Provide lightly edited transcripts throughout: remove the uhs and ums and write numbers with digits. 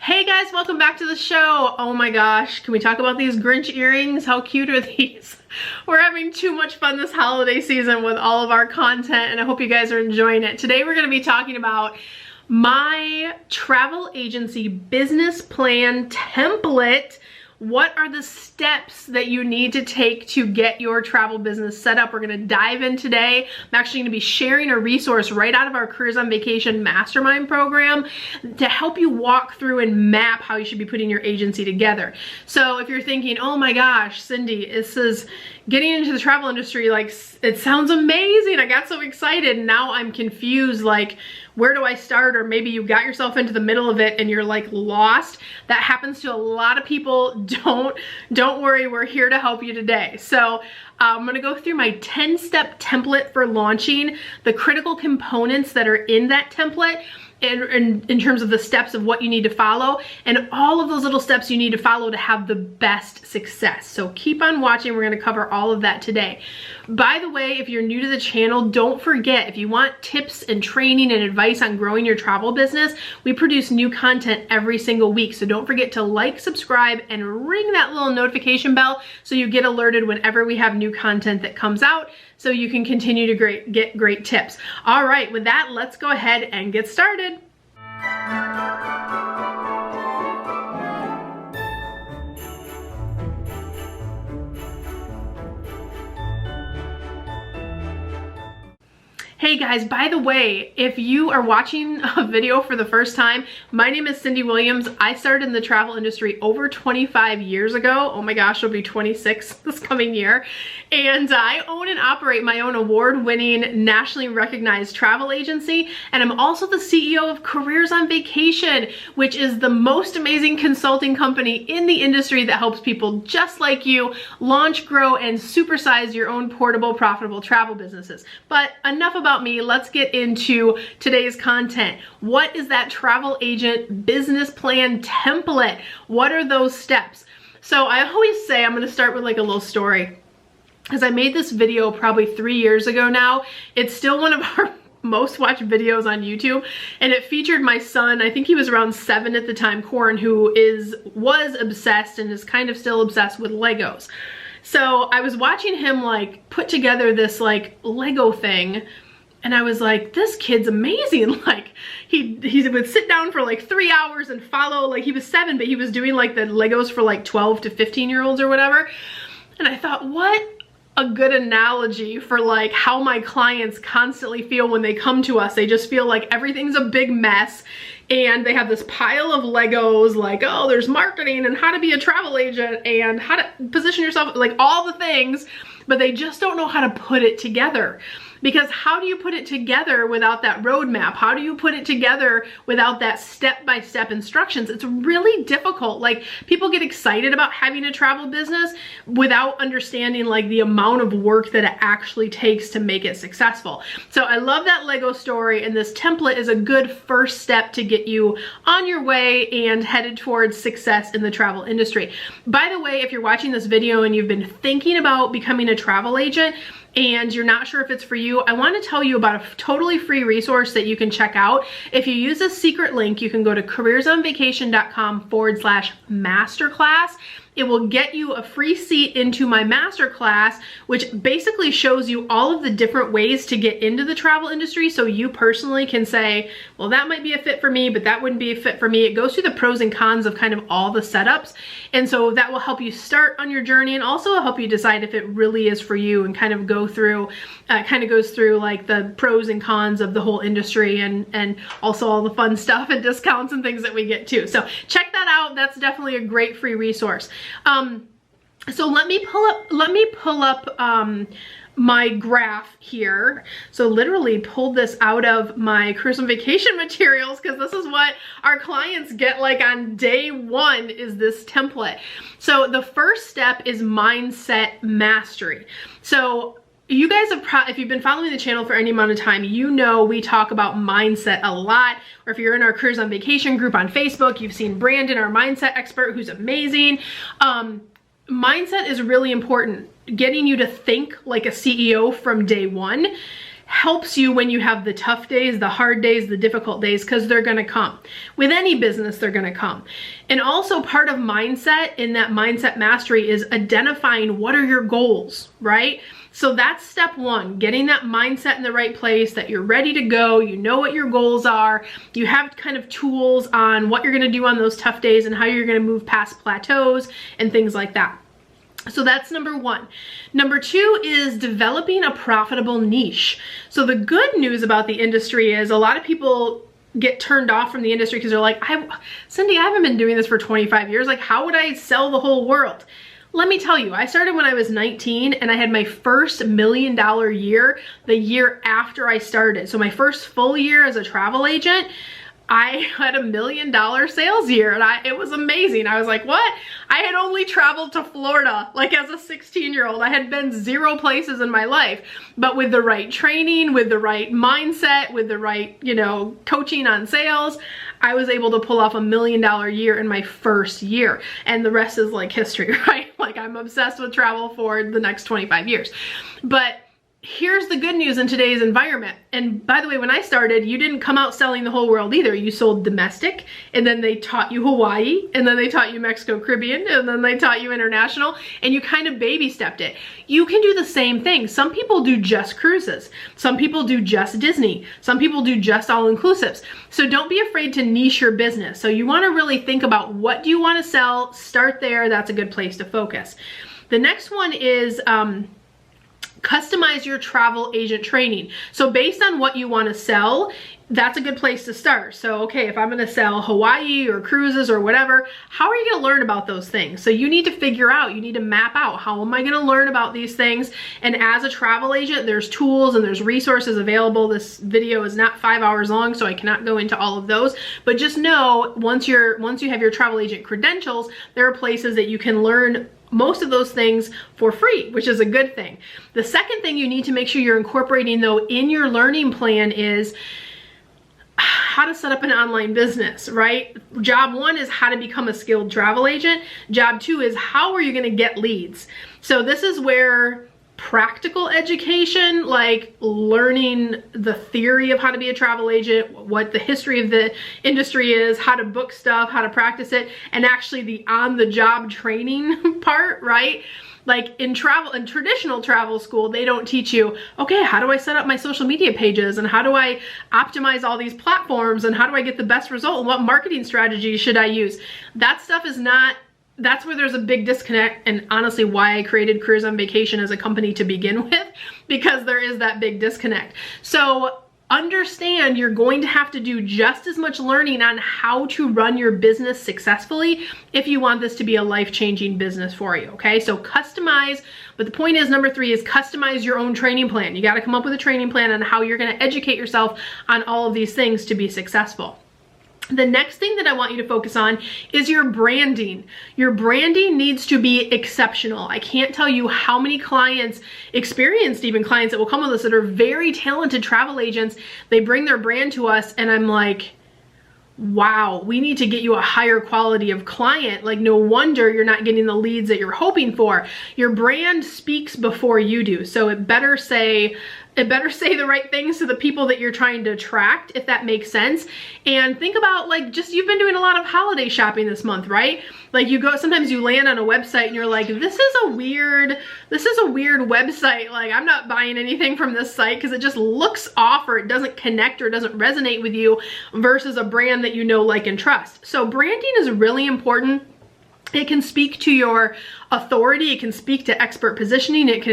Hey guys, welcome back to the show. Oh my gosh, can we talk about these Grinch earrings? How cute are these? We're having too much fun this holiday season with all of our content, and I hope you guys are enjoying it. Today we're going to be talking about my travel agency business plan template. What are the steps that you need to take to get your travel business set up? We're going to dive in today. I'm actually going to be sharing a resource right out of our Careers on Vacation mastermind program to help you walk through and map how you should be putting your agency together. So if you're thinking, oh my gosh, Cyndi, this is getting into the travel industry, like it sounds amazing. I got so excited and now I'm confused, like where do I start? Or maybe you got yourself into the middle of it and you're like lost. That happens to a lot of people. Don't worry, we're here to help you today. So I'm gonna go through my 10-step template for launching, the critical components that are in that template, in terms of the steps of what you need to follow, and all of those little steps you need to follow to have the best success. So keep on watching, we're gonna cover all of that today. By the way, if you're new to the channel, don't forget, if you want tips and training and advice on growing your travel business, we produce new content every single week. So don't forget to like, subscribe, and ring that little notification bell so you get alerted whenever we have new content that comes out, so you can continue to get great tips. All right, with that, let's go ahead and get started. Hey guys, by the way, if you are watching a video for the first time, my name is Cyndi Williams. I started in the travel industry over 25 years ago. Oh my gosh, it'll be 26 this coming year. And I own and operate my own award-winning, nationally recognized travel agency. And I'm also the CEO of Careers on Vacation, which is the most amazing consulting company in the industry that helps people just like you launch, grow, and supersize your own portable, profitable travel businesses. But enough about me, let's get into today's content. What is that travel agent business plan template? What are those steps? So I always say, I'm going to start with like a little story, because I made this video probably 3 years ago now. It's still one of our most watched videos on YouTube, and it featured my son. I think he was around 7 at the time, Corin, who was obsessed and is kind of still obsessed with Legos. So I was watching him like put together this like Lego thing, and I was like, this kid's amazing. Like he would sit down for like 3 hours and follow, like he was 7, but he was doing like the Legos for like 12 to 15-year-olds or whatever. And I thought, what a good analogy for like how my clients constantly feel when they come to us. They just feel like everything's a big mess and they have this pile of Legos, like, oh, there's marketing and how to be a travel agent and how to position yourself, like all the things, but they just don't know how to put it together. Because how do you put it together without that roadmap? How do you put it together without that step-by-step instructions? It's really difficult. Like, people get excited about having a travel business without understanding like the amount of work that it actually takes to make it successful. So I love that Lego story, and this template is a good first step to get you on your way and headed towards success in the travel industry. By the way, if you're watching this video and you've been thinking about becoming a travel agent, and you're not sure if it's for you, I want to tell you about a totally free resource that you can check out. If you use this secret link, you can go to careersonvacation.com/masterclass. It will get you a free seat into my masterclass, which basically shows you all of the different ways to get into the travel industry, so you personally can say, well, that might be a fit for me, but that wouldn't be a fit for me. It goes through the pros and cons of kind of all the setups, and so that will help you start on your journey and also help you decide if it really is for you, and kind of go through, goes through like the pros and cons of the whole industry, and also all the fun stuff and discounts and things that we get too. So check that out. That's definitely a great free resource. So let me pull up my graph here. So literally pulled this out of my Careers on Vacation materials, because this is what our clients get like on day one, is this template. So the first step is mindset mastery. So you guys have, if you've been following the channel for any amount of time, you know we talk about mindset a lot. Or if you're in our Careers on Vacation group on Facebook, you've seen Brandon, our mindset expert, who's amazing. Mindset is really important. Getting you to think like a CEO from day one. helps you when you have the tough days, the hard days, the difficult days, because they're gonna come. With any business, they're gonna come. And also part of mindset in that mindset mastery is identifying what are your goals, right? So that's step one, getting that mindset in the right place, that you're ready to go, you know what your goals are, you have kind of tools on what you're gonna do on those tough days and how you're gonna move past plateaus and things like that. So that's number one. Number two is developing a profitable niche. So the good news about the industry is a lot of people get turned off from the industry because they're like, Cyndi, I haven't been doing this for 25 years. Like, how would I sell the whole world? Let me tell you, I started when I was 19 and I had my first $1 million year the year after I started. So my first full year as a travel agent, I had $1 million sales year, and it was amazing. I was like, what? I had only traveled to Florida, like as a 16-year-old. I had been 0 places in my life, but with the right training, with the right mindset, with the right, you know, coaching on sales, I was able to pull off $1 million year in my first year. And the rest is like history, right? Like, I'm obsessed with travel for the next 25 years. But here's the good news in today's environment. And by the way, when I started, you didn't come out selling the whole world either. You sold domestic, and then they taught you Hawaii, and then they taught you Mexico, Caribbean, and then they taught you international, and you kind of baby stepped it. You can do the same thing. Some people do just cruises. Some people do just Disney. Some people do just all-inclusives. So don't be afraid to niche your business. So you want to really think about what do you want to sell, start there. That's a good place to focus. The next one is, customize your travel agent training. So based on what you want to sell, that's a good place to start. So, okay, if I'm going to sell Hawaii or cruises or whatever, how are you going to learn about those things? So you need to figure out, you need to map out, how am I going to learn about these things? And as a travel agent, there's tools and there's resources available. This video is not 5 hours long, so I cannot go into all of those, but just know once you have your travel agent credentials, there are places that you can learn most of those things for free, which is a good thing. The second thing you need to make sure you're incorporating though in your learning plan is how to set up an online business, right? Job one is how to become a skilled travel agent. Job two is how are you going to get leads? So this is where practical education, like learning the theory of how to be a travel agent, what the history of the industry is, how to book stuff, how to practice it, and actually the on-the-job training part, right? Like in traditional travel school, they don't teach you, okay, how do I set up my social media pages, and how do I optimize all these platforms, and how do I get the best result, and what marketing strategies should I use? That stuff is not, that's where there's a big disconnect, and honestly why I created Careers on Vacation as a company to begin with, because there is that big disconnect. So understand you're going to have to do just as much learning on how to run your business successfully if you want this to be a life-changing business for you, okay? So customize, but the point is, number three is customize your own training plan. You got to come up with a training plan on how you're going to educate yourself on all of these things to be successful. The next thing that I want you to focus on is your branding. Your branding needs to be exceptional. I can't tell you how many clients, experienced even clients that will come with us that are very talented travel agents, they bring their brand to us and I'm like, wow, we need to get you a higher quality of client. Like, no wonder you're not getting the leads that you're hoping for. Your brand speaks before you do. So it better say the right things to the people that you're trying to attract, if that makes sense. And think about, like, just, you've been doing a lot of holiday shopping this month, right? Like, you go, sometimes you land on a website and you're like, this is a weird website. Like, I'm not buying anything from this site because it just looks off, or it doesn't connect, or it doesn't resonate with you, versus a brand that you know, like, and trust. So branding is really important. It can speak to your authority, it can speak to expert positioning, it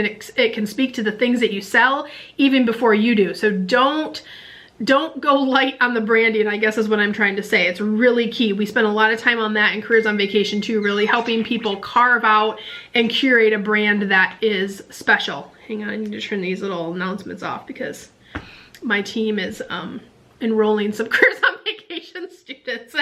can speak to the things that you sell even before you do. So don't go light on the branding, I guess is what I'm trying to say. It's really key. We spend a lot of time on that in Careers on Vacation too, really helping people carve out and curate a brand that is special. Hang on, I need to turn these little announcements off because my team is enrolling some Careers on Vacation students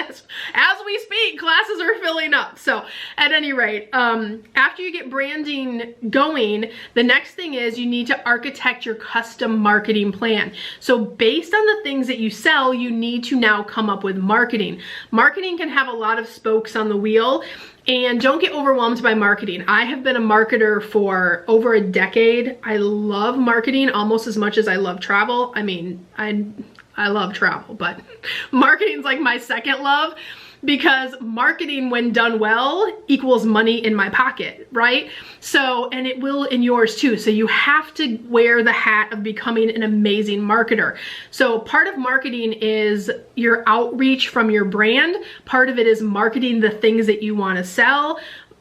as we speak. Classes are filling filling up. So at any rate, after you get branding going, the next thing is you need to architect your custom marketing plan. So based on the things that you sell, you need to now come up with marketing. Marketing can have a lot of spokes on the wheel, and don't get overwhelmed by marketing. I have been a marketer for over a decade. I love marketing almost as much as I love travel. I mean, I love travel, but marketing's like my second love, because marketing, when done well, equals money in my pocket, right? So, and it will in yours too. So you have to wear the hat of becoming an amazing marketer. So part of marketing is your outreach from your brand. Part of it is marketing the things that you want to sell.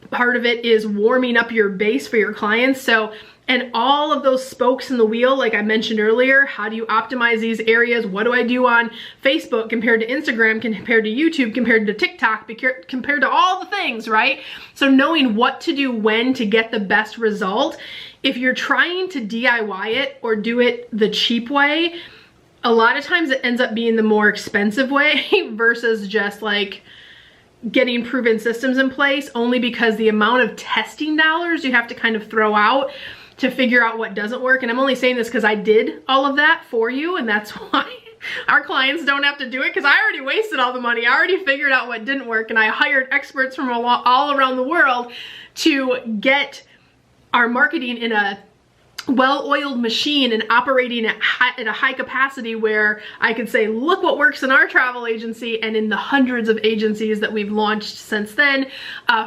Part of it is warming up your base for your clients. So, and all of those spokes in the wheel, like I mentioned earlier, how do you optimize these areas? What do I do on Facebook compared to Instagram, compared to YouTube, compared to TikTok, compared to all the things, right? So knowing what to do when to get the best result. If you're trying to DIY it or do it the cheap way, a lot of times it ends up being the more expensive way versus just like getting proven systems in place, only because the amount of testing dollars you have to kind of throw out to figure out what doesn't work. And I'm only saying this because I did all of that for you, and that's why our clients don't have to do it, because I already wasted all the money. I already figured out what didn't work, and I hired experts from all around the world to get our marketing in a well-oiled machine and operating at a high capacity, where I could say, look what works in our travel agency and in the hundreds of agencies that we've launched since then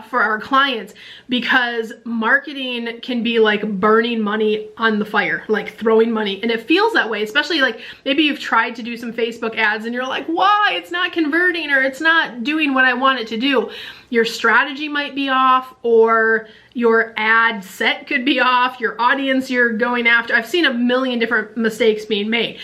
for our clients. Because marketing can be like burning money on the fire, like throwing money, and it feels that way, especially like maybe you've tried to do some Facebook ads and you're like, why? It's not converting, or it's not doing what I want it to do. Your strategy might be off, or your ad set could be off, your audience you're going after. I've seen a million different mistakes being made.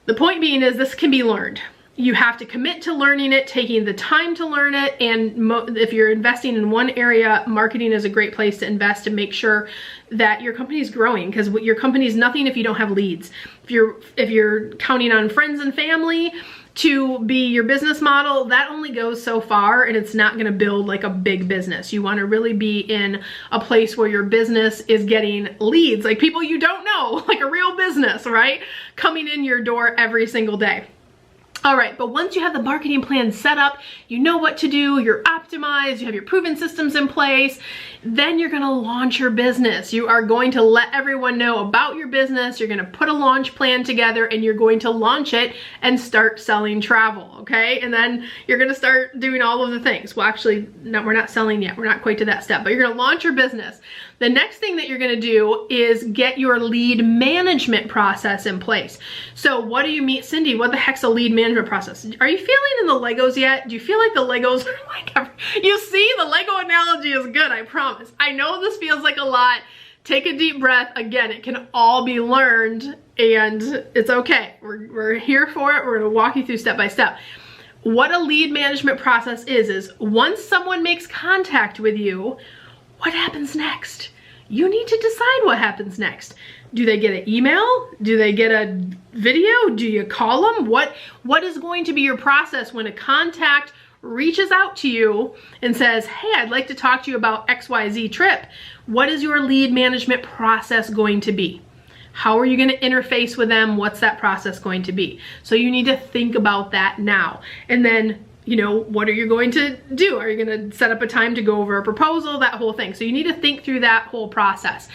The point being is this can be learned. You have to commit to learning it, taking the time to learn it, and if you're investing in one area, marketing is a great place to invest to make sure that your company is growing, because your company is nothing if you don't have leads. If you're counting on friends and family to be your business model, that only goes so far, and it's not going to build like a big business. You want to really be in a place where your business is getting leads, like people you don't know, like a real business, right? Coming in your door every single day. All right, but once you have the marketing plan set up, you know what to do, you're optimized, you have your proven systems in place, then you're gonna launch your business. You are going to let everyone know about your business, you're gonna put a launch plan together, and you're going to launch it and start selling travel, okay? And then you're gonna start doing all of the things. Well, actually, no, we're not selling yet. We're not quite to that step, but you're gonna launch your business. The next thing that you're gonna do is get your lead management process in place. So what do you mean, Cyndi, what the heck's a lead management process? Are you feeling in the Legos yet? Do you feel like the Legos are like, you see, the Lego analogy is good, I promise. I know this feels like a lot. Take a deep breath. Again, it can all be learned, and it's okay. We're here for it. We're gonna walk you through step by step. What a lead management process is once someone makes contact with you, what happens next? You need to decide what happens next. Do they get an email? Do they get a video? Do you call them? What is going to be your process when a contact reaches out to you and says, hey, I'd like to talk to you about XYZ trip? What is your lead management process going to be? How are you going to interface with them? What's that process going to be? So you need to think about that now. And then, you know, what are you going to do? Are you going to set up a time to go over a proposal? That whole thing. So you need to think through that whole process.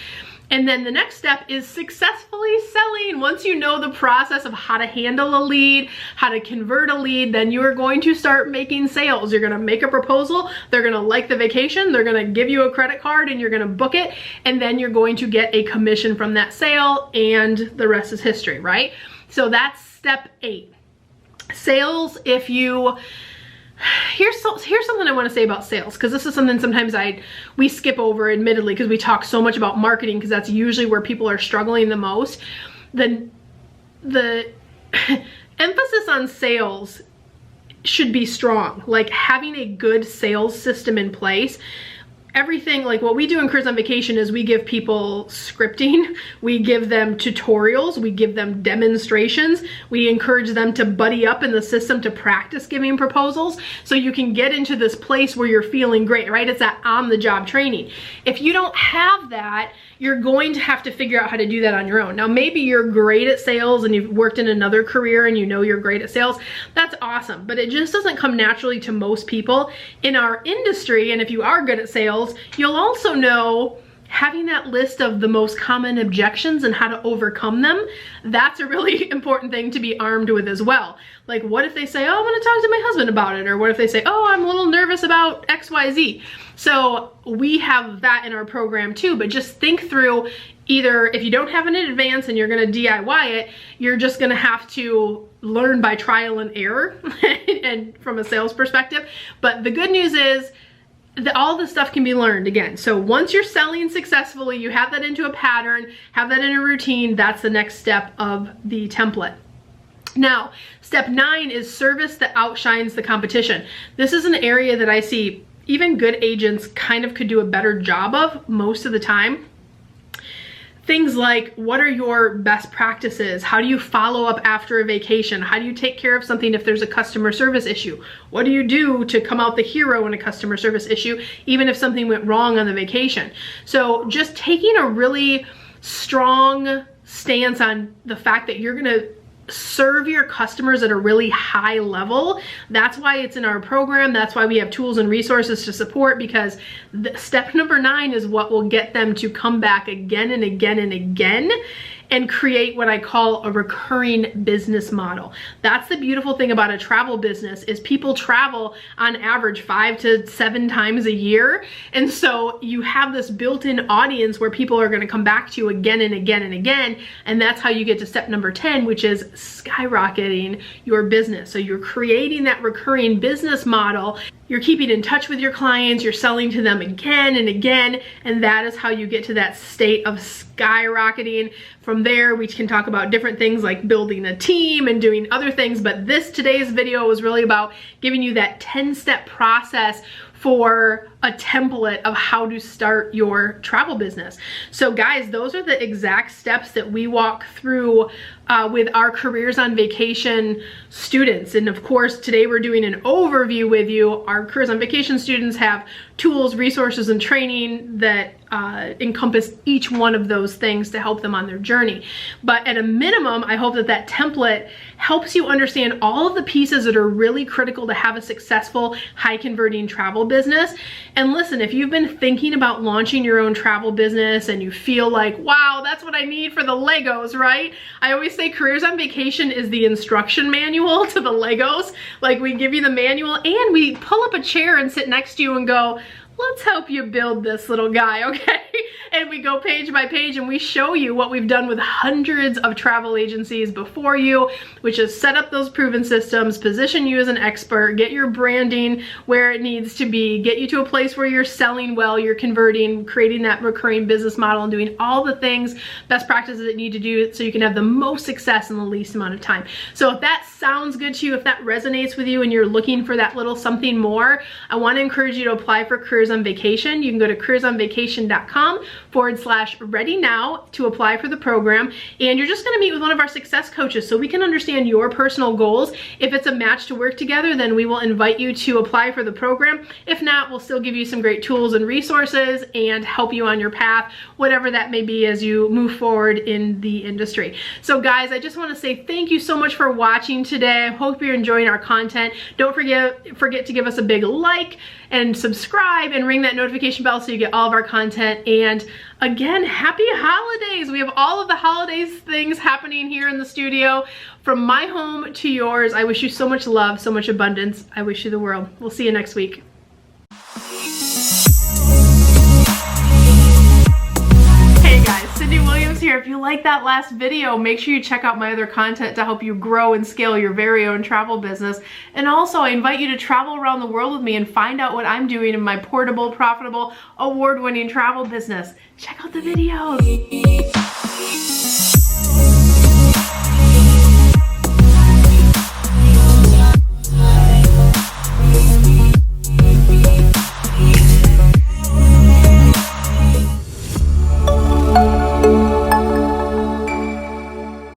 And then the next step is successfully selling. Once you know the process of how to handle a lead, how to convert a lead, then you are going to start making sales. You're going to make a proposal. They're going to like the vacation. They're going to give you a credit card and you're going to book it. And then you're going to get a commission from that sale, and the rest is history, right? So that's step 8. Sales, if you... Here's something I want to say about sales, because this is something sometimes we skip over, admittedly, because we talk so much about marketing, because that's usually where people are struggling the most. The emphasis on sales should be strong, like having a good sales system in place. everything, like what we do in Careers on Vacation is we give people scripting, we give them tutorials, we give them demonstrations, we encourage them to buddy up in the system to practice giving proposals so you can get into this place where you're feeling great, right? It's that on-the-job training. If you don't have that, you're going to have to figure out how to do that on your own. Now, maybe you're great at sales and you've worked in another career and you know you're great at sales. That's awesome, but it just doesn't come naturally to most people in our industry. And if you are good at sales, you'll also know having that list of the most common objections and how to overcome them. That's a really important thing to be armed with as well. Like, what if they say, oh, I'm gonna talk to my husband about it? Or what if they say, oh, I'm a little nervous about XYZ? So we have that in our program too, but just think through, either if you don't have it in advance and you're gonna DIY it, you're just gonna have to learn by trial and error and from a sales perspective. But the good news is, all this stuff can be learned again. So once you're selling successfully, you have that into a pattern, have that in a routine, that's the next step of the template. Now, step 9 is service that outshines the competition. This is an area that I see even good agents kind of could do a better job of most of the time. Things like, what are your best practices? How do you follow up after a vacation? How do you take care of something if there's a customer service issue? What do you do to come out the hero in a customer service issue, even if something went wrong on the vacation? So just taking a really strong stance on the fact that you're gonna serve your customers at a really high level. That's why it's in our program. That's why we have tools and resources to support, because step number 9 is what will get them to come back again and again and again and create what I call a recurring business model. That's the beautiful thing about a travel business, is people travel on average 5 to 7 times a year. And so you have this built-in audience where people are gonna come back to you again and again and again. And that's how you get to step number 10, which is skyrocketing your business. So you're creating that recurring business model. You're keeping in touch with your clients, you're selling to them again and again, and that is how you get to that state of skyrocketing. From there, we can talk about different things like building a team and doing other things, but today's video was really about giving you that 10-step process for a template of how to start your travel business. So guys, those are the exact steps that we walk through with our Careers on Vacation students. And of course, today we're doing an overview with you. Our Careers on Vacation students have tools, resources, and training that encompass each one of those things to help them on their journey. But at a minimum, I hope that that template helps you understand all of the pieces that are really critical to have a successful, high converting travel business. And listen, if you've been thinking about launching your own travel business and you feel like, wow, that's what I need for the Legos, right? I always say Careers on Vacation is the instruction manual to the Legos. Like, we give you the manual and we pull up a chair and sit next to you and go, let's help you build this little guy, okay? And we go page by page and we show you what we've done with hundreds of travel agencies before you, which is set up those proven systems, position you as an expert, get your branding where it needs to be, get you to a place where you're selling well, you're converting, creating that recurring business model, and doing all the things, best practices that you need to do so you can have the most success in the least amount of time. So if that sounds good to you, if that resonates with you and you're looking for that little something more, I want to encourage you to apply for Careers on Vacation. You can go to careersonvacation.com/ready now to apply for the program. And you're just going to meet with one of our success coaches so we can understand your personal goals. If it's a match to work together, then we will invite you to apply for the program. If not, we'll still give you some great tools and resources and help you on your path, whatever that may be as you move forward in the industry. So guys, I just want to say thank you so much for watching today. I hope you're enjoying our content. Don't forget to give us a big like and subscribe and ring that notification bell so you get all of our content. And again, happy holidays. We have all of the holidays things happening here in the studio. From my home to yours, I wish you so much love, so much abundance. I wish you the world. We'll see you next week. Hey guys, Cyndi Williams here. If you like that last video, make sure you check out my other content to help you grow and scale your very own travel business. And also, I invite you to travel around the world with me and find out what I'm doing in my portable, profitable, award-winning travel business. Check out the videos.